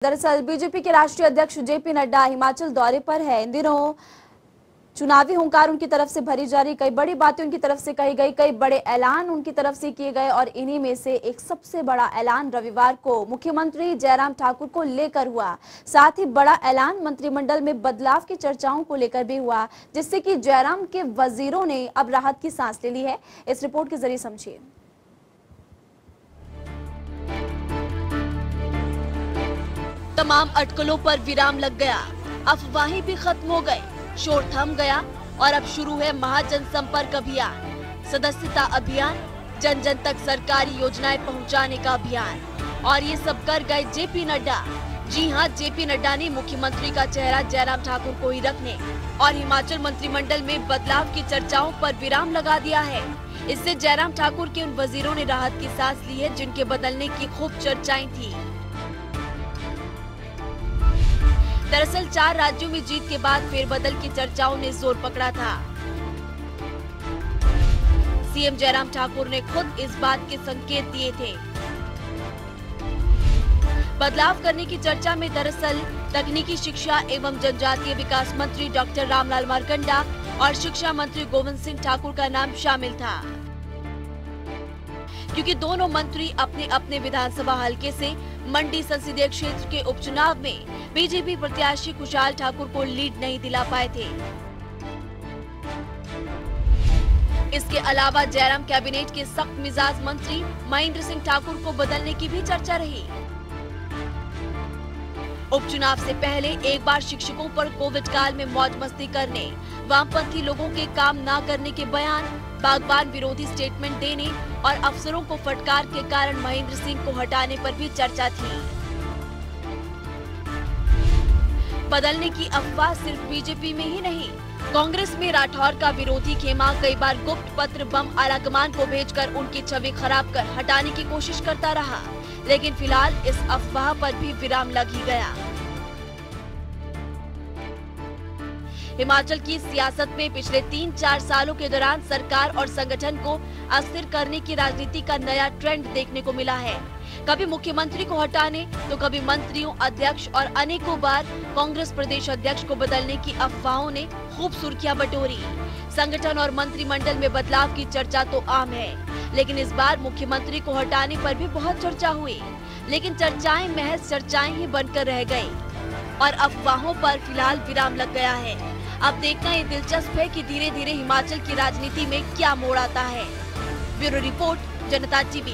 दरअसल बीजेपी के राष्ट्रीय अध्यक्ष जेपी नड्डा हिमाचल दौरे पर है। इन दिनों चुनावी हुंकार उनकी तरफ से भरी जा रही, कई बड़ी बातें उनकी तरफ से कही गई, कई बड़े ऐलान उनकी तरफ से किए गए और इन्हीं में से एक सबसे बड़ा ऐलान रविवार को मुख्यमंत्री जयराम ठाकुर को लेकर हुआ। साथ ही बड़ा ऐलान मंत्रिमंडल में बदलाव की चर्चाओं को लेकर भी हुआ, जिससे कि जयराम के वजीरों ने अब राहत की सांस ले ली है। इस रिपोर्ट के जरिए समझिए। तमाम अटकलों पर विराम लग गया, अफवाहें भी खत्म हो गए, शोर थम गया और अब शुरू है महाजनसंपर्क अभियान, सदस्यता अभियान, जन जन तक सरकारी योजनाएं पहुंचाने का अभियान। और ये सब कर गए जेपी नड्डा। जी हां, जेपी नड्डा ने मुख्यमंत्री का चेहरा जयराम ठाकुर को ही रखने और हिमाचल मंत्रिमंडल में बदलाव की चर्चाओं पर विराम लगा दिया है। इससे जयराम ठाकुर के उन वजीरों ने राहत की सांस ली है जिनके बदलने की खूब चर्चाएं थी। दरअसल 4 राज्यों में जीत के बाद फेरबदल की चर्चाओं ने जोर पकड़ा था। सीएम जयराम ठाकुर ने खुद इस बात के संकेत दिए थे। बदलाव करने की चर्चा में दरअसल तकनीकी शिक्षा एवं जनजातीय विकास मंत्री डॉक्टर रामलाल मारकंडा और शिक्षा मंत्री गोविंद सिंह ठाकुर का नाम शामिल था, क्योंकि दोनों मंत्री अपने अपने विधानसभा हलके से मंडी संसदीय क्षेत्र के उपचुनाव में बीजेपी प्रत्याशी खुशहाल ठाकुर को लीड नहीं दिला पाए थे। इसके अलावा जयराम कैबिनेट के सख्त मिजाज मंत्री महेंद्र सिंह ठाकुर को बदलने की भी चर्चा रही। उपचुनाव से पहले एक बार शिक्षकों पर कोविड काल में मौज मस्ती करने, वामपंथी लोगों के काम न करने के बयान, बागबान विरोधी स्टेटमेंट देने और अफसरों को फटकार के कारण महेंद्र सिंह को हटाने पर भी चर्चा थी। बदलने की अफवाह सिर्फ बीजेपी में ही नहीं, कांग्रेस में राठौर का विरोधी खेमा कई बार गुप्त पत्र बम आलाकमान को भेजकर उनकी छवि खराब कर हटाने की कोशिश करता रहा, लेकिन फिलहाल इस अफवाह पर भी विराम लग ही गया। हिमाचल की सियासत में पिछले 3-4 सालों के दौरान सरकार और संगठन को अस्थिर करने की राजनीति का नया ट्रेंड देखने को मिला है। कभी मुख्यमंत्री को हटाने तो कभी मंत्रियों, अध्यक्ष और अनेकों बार कांग्रेस प्रदेश अध्यक्ष को बदलने की अफवाहों ने खूब सुर्खियां बटोरी। संगठन और मंत्रिमंडल में बदलाव की चर्चा तो आम है, लेकिन इस बार मुख्यमंत्री को हटाने पर भी बहुत चर्चा हुई, लेकिन चर्चाएं महज चर्चाएं ही बनकर रह गयी और अफवाहों पर फिलहाल विराम लग गया है। अब देखना ये दिलचस्प है कि धीरे धीरे हिमाचल की राजनीति में क्या मोड़ आता है। ब्यूरो रिपोर्ट, जनता टीवी।